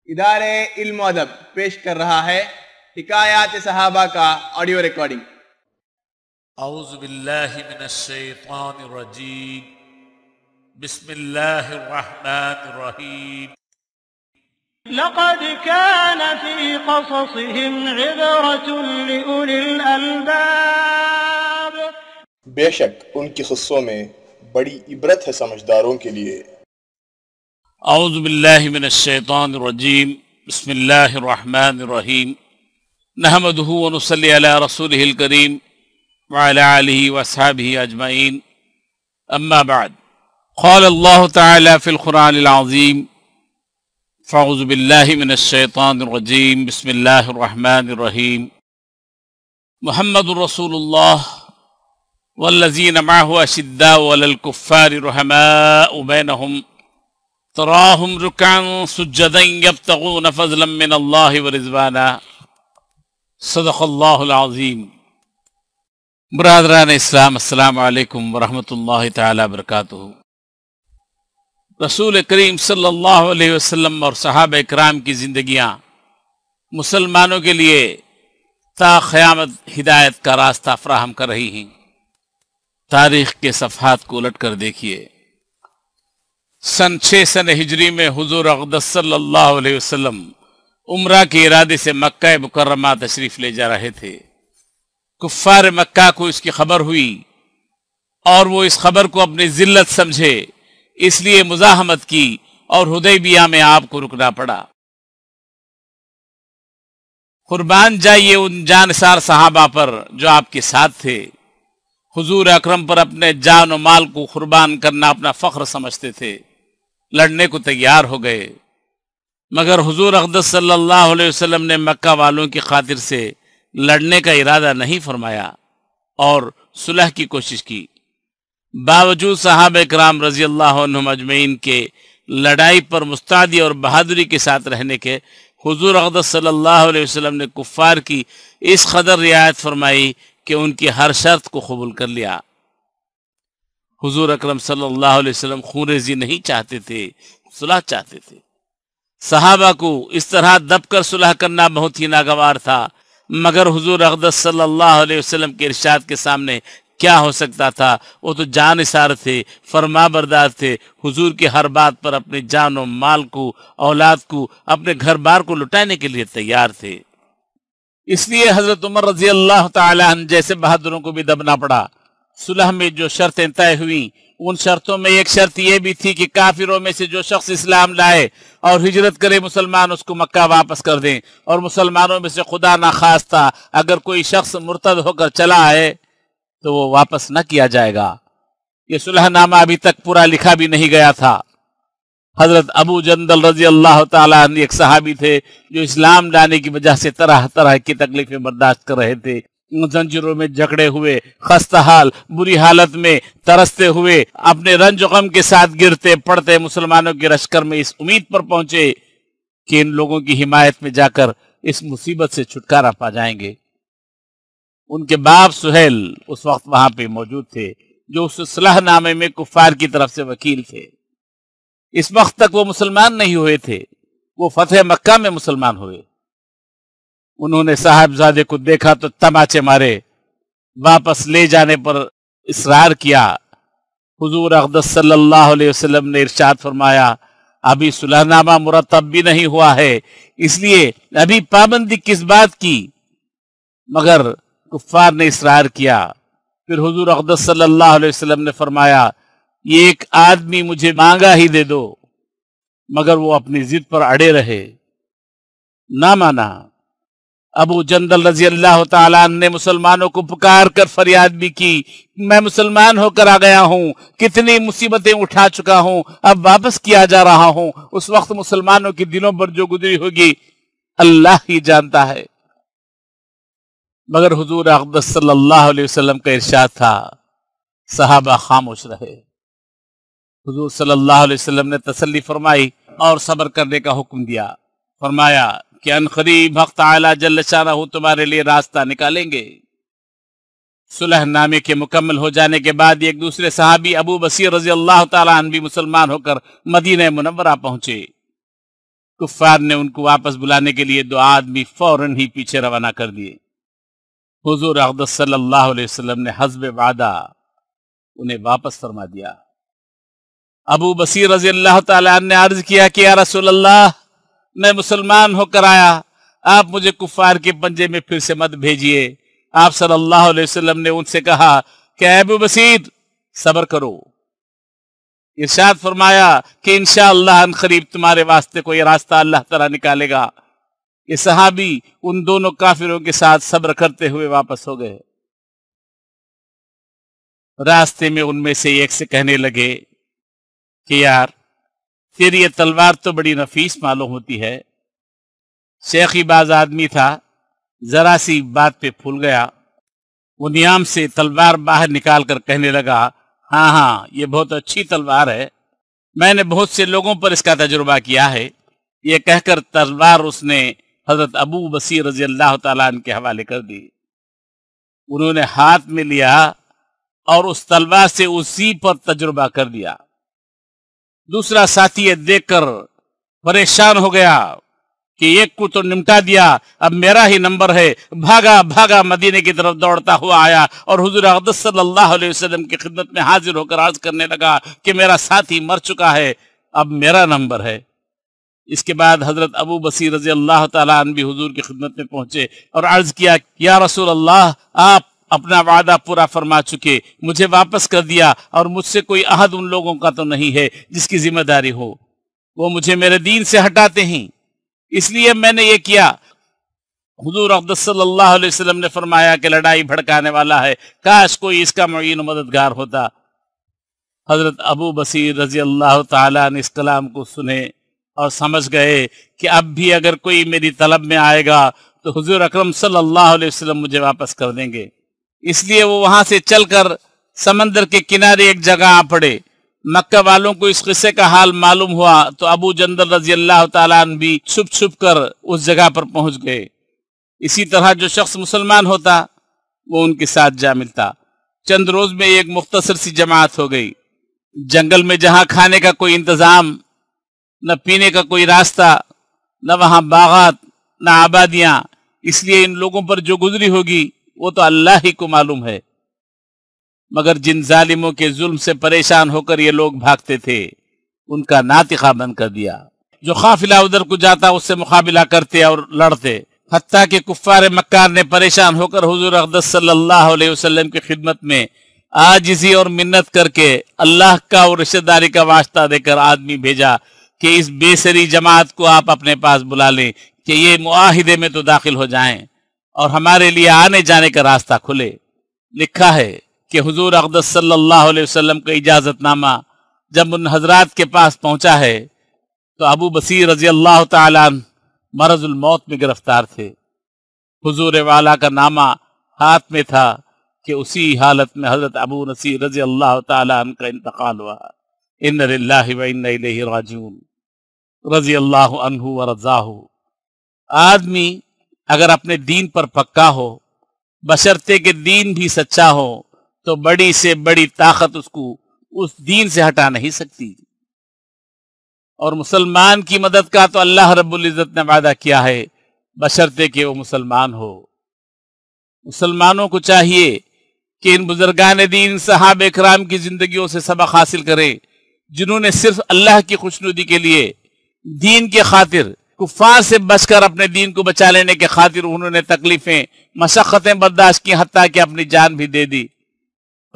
ادارے علم و ادب پیش کر رہا ہے حکایات صحابہ کا آڈیو ریکارڈنگ۔ اعوذ باللہ من الشیطان الرجیم، بسم اللہ الرحمن الرحیم۔ لقد كان في قصصهم عبرة لأولي الألباب۔ بے شک ان کی قصوں میں بڑی عبرت ہے سمجھداروں کے لیے۔ اعوذ باللہ من الشیطان الرجیم، بسم اللہ الرحمن الرحیم۔ نحمدہ ونصلی علی رسولہ الکریم وعلی آلہ واصحابہ اجمعین، اما بعد، قال اللہ تعالی فی القرآن العظیم، فاعوذ باللہ من الشیطان الرجیم، بسم اللہ الرحمن الرحیم۔ محمد رسول اللہ والذین معہ اشداء علی الکفار رحماء بینہم تراہم رکعا سجدا یبتغون فضلا من اللہ ورضوانا، صدق اللہ العظیم۔ برادران اسلام، السلام علیکم ورحمۃ اللہ تعالی وبرکاتہ۔ رسول کریم صلی اللہ علیہ وسلم اور صحابہ اکرام کی زندگیاں مسلمانوں کے لیے تا قیامت ہدایت کا راستہ فراہم کر رہی ہیں۔ تاریخ کے صفحات کو الٹ کر دیکھیے۔ سن 6 ہجری میں حضور اقدس صلی اللہ علیہ وسلم عمرہ کے ارادے سے مکہ مکرمہ تشریف لے جا رہے تھے۔ کفار مکہ کو اس کی خبر ہوئی اور وہ اس خبر کو اپنی ذلت سمجھے، اس لیے مزاحمت کی اور حدیبیہ میں آپ کو رکنا پڑا۔ قربان جائیے ان جانثار صحابہ پر جو آپ کے ساتھ تھے۔ حضور اکرم پر اپنے جان و مال کو قربان کرنا اپنا فخر سمجھتے تھے، لڑنے کو تیار ہو گئے، مگر حضور اقدس صلی اللہ علیہ وسلم نے مکہ والوں کی خاطر سے لڑنے کا ارادہ نہیں فرمایا اور صلح کی کوشش کی۔ باوجود صحابہ کرام رضی اللہ عنہم اجمعین کے لڑائی پر مستعدی اور بہادری کے ساتھ رہنے کے، حضور اقدس صلی اللہ علیہ وسلم نے کفار کی اس قدر رعایت فرمائی کہ ان کی ہر شرط کو قبول کر لیا۔ حضور اکرم صلی اللہ علیہ وسلم خون ریزی نہیں چاہتے تھے، صلح چاہتے تھے۔ صحابہ کو اس طرح دب کر صلح کرنا بہت ہی ناگوار تھا، مگر حضور اقدس صلی اللہ علیہ وسلم کے ارشاد کے سامنے کیا ہو سکتا تھا؟ وہ تو جانثار تھے، فرما بردار تھے، حضور کی ہر بات پر اپنی جان و مال کو، اولاد کو، اپنے گھر بار کو لٹانے کے لیے تیار تھے۔ اس لیے حضرت عمر رضی اللہ تعالی عنہ جیسے بہادروں کو بھی دبنا پڑا۔ صلح میں جو شرطیں طے ہوئیں، ان شرطوں میں ایک شرط یہ بھی تھی کہ کافروں میں سے جو شخص اسلام لائے اور ہجرت کرے مسلمان اس کو مکہ واپس کر دیں، اور مسلمانوں میں سے خدا نخواستہ اگر کوئی شخص مرتد ہو کر چلا آئے تو وہ واپس نہ کیا جائے گا۔ یہ صلح نامہ ابھی تک پورا لکھا بھی نہیں گیا تھا۔ حضرت ابو جندل رضی اللہ تعالیٰ عنہ ایک صحابی تھے جو اسلام لانے کی وجہ سے طرح طرح کی تکلیفیں برداشت کر رہے تھے، زنجیروں میں جکڑے ہوئے، خستہ حال، بری حالت میں ترستے ہوئے، اپنے رنج و غم کے ساتھ گرتے پڑتے مسلمانوں کے لشکر میں اس امید پر پہنچے کہ ان لوگوں کی حمایت میں جا کر اس مصیبت سے چھٹکارا پا جائیں گے۔ ان کے باپ سہیل اس وقت وہاں پہ موجود تھے، جو اس صلح نامے میں کفار کی طرف سے وکیل تھے۔ اس وقت تک وہ مسلمان نہیں ہوئے تھے، وہ فتح مکہ میں مسلمان ہوئے۔ انہوں نے صاحبزادے کو دیکھا تو تماچے مارے، واپس لے جانے پر اصرار کیا۔ حضور اقدس صلی اللہ علیہ وسلم نے ارشاد فرمایا، ابھی صلح نامہ مرتب بھی نہیں ہوا ہے، اس لیے ابھی پابندی کس بات کی؟ مگر کفار نے اصرار کیا۔ پھر حضور اقدس صلی اللہ علیہ وسلم نے فرمایا، یہ ایک آدمی مجھے مانگا ہی دے دو، مگر وہ اپنی ضد پر اڑے رہے، نہ مانا۔ ابو جندل رضی اللہ تعالیٰ عنہ نے مسلمانوں کو پکار کر فریاد بھی کی، میں مسلمان ہو کر آ گیا ہوں، کتنی مصیبتیں اٹھا چکا ہوں، اب واپس کیا جا رہا ہوں۔ اس وقت مسلمانوں کے دلوں پر جو گزری ہوگی اللہ ہی جانتا ہے۔ مگر حضور اقدس صلی اللہ علیہ وسلم کا ارشاد تھا، صحابہ خاموش رہے۔ حضور صلی اللہ علیہ وسلم نے تسلی فرمائی اور صبر کرنے کا حکم دیا۔ فرمایا کہ عنقریب حق تعالی جل شانہ تمہارے لیے راستہ نکالیں گے۔ صلح نامے کے مکمل ہو جانے کے بعد ایک دوسرے صحابی ابو بصیر رضی اللہ تعالیٰ عنہ بھی مسلمان ہو کر مدینہ منورہ پہنچے۔ कुफ्फार ने उनको वापस बुलाने के लिए 2 आदमी फौरन ही पीछे रवाना कर दिए। हुजूर अक़दस सल्लल्लाहु अलैहि वसल्लम ने हस्ब वादा उन्हें वापस फरमा दिया। अबू बसीर रज़ी अल्लाह ताला अन्हु ने अर्ज किया कि या रसूल अल्लाह, मैं मुसलमान होकर आया, आप मुझे कुफ्फार के पंजे में फिर से मत भेजिए। आप सल्लल्लाहु अलैहि वसल्लम ने उनसे कहा कि अबू बसीर सब्र करो। इरशाद फरमाया कि इंशाअल्लाह अन करीब तुम्हारे वास्ते कोई रास्ता अल्लाह ताला निकालेगा। ये सहाबी उन दोनों काफिरों के साथ सब्र करते हुए वापस हो गए। रास्ते में उनमें से एक से कहने लगे कि यार, तेरी ये तलवार तो बड़ी नफीस मालूम होती है। शेखी बाज आदमी था, जरा सी बात पे फूल गया। वो नियाम से तलवार बाहर निकाल कर कहने लगा, हाँ हाँ, ये बहुत अच्छी तलवार है, मैंने बहुत से लोगों पर इसका तजुर्बा किया है। ये कहकर तलवार उसने हजरत अबू बसीर रज़ी अल्लाह ताला अन्हु के हवाले कर दी। उन्होंने हाथ में लिया और उस तलवार से उसी पर तजुर्बा कर दिया। दूसरा साथी ये देखकर परेशान हो गया कि एक को तो निमटा दिया, अब मेरा ही नंबर है। भागा भागा मदीने की तरफ दौड़ता हुआ आया और हुजूर अक़दस सल्लल्लाहु अलैहि वसल्लम की खिदमत में हाजिर होकर अर्ज करने लगा कि मेरा साथी मर चुका है, अब मेरा नंबर है। इसके बाद हजरत अबू बसीर रज़ी अल्लाह ताला अन्हु भी हुजूर की खिदमत में पहुंचे और अर्ज किया, या रसूल अल्लाह, आप अपना वादा पूरा फरमा चुके, मुझे वापस कर दिया और मुझसे कोई अहद उन लोगों का तो नहीं है जिसकी जिम्मेदारी हो। वो मुझे मेरे दीन से हटाते हैं, इसलिए मैंने ये किया। हुजूर अक़दस सल्लल्लाहु अलैहि वसल्लम ने फरमाया कि लड़ाई भड़काने वाला है, काश कोई इसका मुईन मददगार होता। हजरत अबू बसीर रज़ी अल्लाह ताला ने इस कलाम को सुने और समझ गए कि अब भी अगर कोई मेरी तलब में आएगा तो हुजूर अकरम सल्लल्लाहु अलैहि वसल्लम मुझे वापस कर देंगे। इसलिए वो वहां से चलकर समंदर के किनारे एक जगह आ पड़े। मक्का वालों को इस किस्से का हाल मालूम हुआ तो अबू जंदल रज़ी अल्लाह ताला अन्हु भी छुप छुप कर उस जगह पर पहुंच गए। इसी तरह जो शख्स मुसलमान होता वो उनके साथ जा मिलता। चंद रोज में एक मुख्तसर सी जमात हो गई। जंगल में जहां खाने का कोई इंतजाम, न पीने का कोई रास्ता, न वहां बागात, न आबादियां, इसलिए इन लोगों पर जो गुजरी होगी वो तो अल्लाह ही को मालूम है। मगर जिन जालिमों के जुल्म से परेशान होकर ये लोग भागते थे, उनका नातिका बंद कर दिया। जो काफिला उधर को जाता उससे मुकाबला करते और लड़ते। हत्ता कि कुफ्फार मक्कार ने परेशान होकर हुजूर अक़दस सल्लल्लाहु अलैहि वसल्लम की खिदमत में आजिज़ी और मिन्नत करके अल्लाह का और रिश्तेदारी का वास्ता देकर आदमी भेजा कि इस बेसरी जमात को आप अपने पास बुला लें कि ये मुआहिदे में तो दाखिल हो जाएं और हमारे लिए आने जाने का रास्ता खुले। लिखा है कि हुजूर अक़दस सल्लल्लाहु अलैहि वसल्लम का इजाजतनामा जब उन हजरात के पास पहुंचा है तो अबू बसीर रज़ी अल्लाह ताला अन्हु मरज़ुल मौत में गिरफ्तार थे। हुजूर वाला का नामा हाथ में था कि उसी हालत में हजरत अबू नसीर रज़ी अल्लाह ताला अन्हु का इंतकाल हुआ। इन्ना लिल्लाहि व इन्ना इलैहि राजिऊन रज़ी अल्लाहु अन्हु व रज़ाहु। आदमी अगर अपने दीन पर पक्का हो, बशर्ते के दीन भी सच्चा हो, तो बड़ी से बड़ी ताकत उसको उस दीन से हटा नहीं सकती। और मुसलमान की मदद का तो अल्लाह रब्बुल इज्जत ने वादा किया है, बशर्ते कि वो मुसलमान हो। मुसलमानों को चाहिए कि इन बुजुर्गान दीन सहाबे किराम की जिंदगियों से सबक हासिल करें, जिन्होंने सिर्फ अल्लाह की खुशनुदी के लिए, दीन के खातिर, कुफ्फार से बचकर अपने दीन को बचा लेने के खातिर उन्होंने तकलीफें, मशक्कतें बर्दाश्त की, हत्ता कि अपनी जान भी दे दी।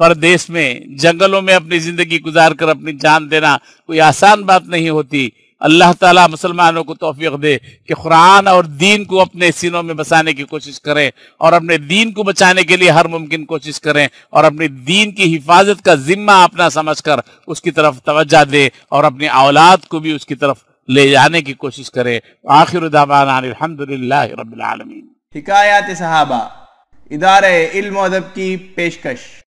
परदेश में, जंगलों में अपनी जिंदगी गुजार कर अपनी जान देना कोई आसान बात नहीं होती। अल्लाह ताला मुसलमानों को तौफीक दे कि कुरान और दीन को अपने सीनों में बसाने की कोशिश करें और अपने दीन को बचाने के लिए हर मुमकिन कोशिश करें और अपने दीन की हिफाजत का जिम्मा अपना समझकर उसकी तरफ तवज्जो दें और अपनी औलाद को भी उसकी तरफ ले जाने की कोशिश करें। आखिर दावाना अल्हम्दुलिल्लाहि रब्बिल आलमीन। हिकायात सहाबा, इदारे इल्म व अदब की पेशकश।